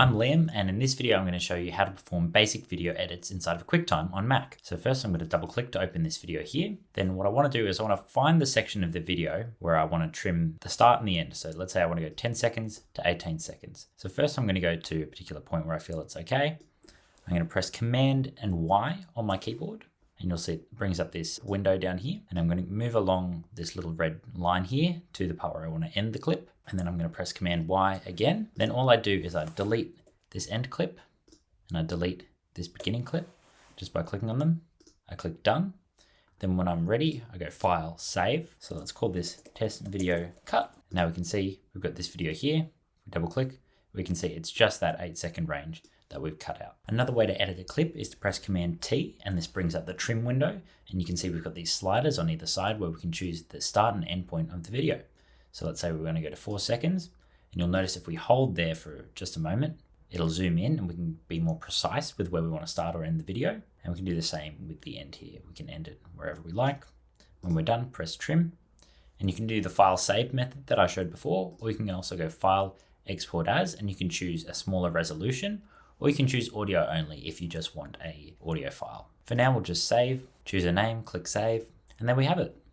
I'm Liam, and in this video I'm going to show you how to perform basic video edits inside of QuickTime on Mac. So first I'm going to double click to open this video here. Then what I want to do is I want to find the section of the video where I want to trim the start and the end. So let's say I want to go 10 seconds to 18 seconds. So first I'm going to go to a particular point where I feel it's okay. I'm going to press Command and Y on my keyboard. And you'll see it brings up this window down here. And I'm going to move along this little red line here to the part where I want to end the clip. And then I'm going to press Command Y again. Then all I do is I delete this end clip and I delete this beginning clip just by clicking on them. I click Done. Then when I'm ready, I go File, Save. So let's call this Test Video Cut. Now we can see we've got this video here. We double click, we can see it's just that 8-second range that we've cut out. Another way to edit a clip is to press Command T, and this brings up the trim window. And you can see we've got these sliders on either side where we can choose the start and end point of the video. So let's say we're going to go to 4 seconds, and you'll notice if we hold there for just a moment, it'll zoom in and we can be more precise with where we want to start or end the video. And we can do the same with the end here. We can end it wherever we like. When we're done, press Trim. And you can do the File Save method that I showed before, or you can also go File, Export As, and you can choose a smaller resolution, or you can choose audio only if you just want a audio file. For now, we'll just save, choose a name, click Save, and there we have it.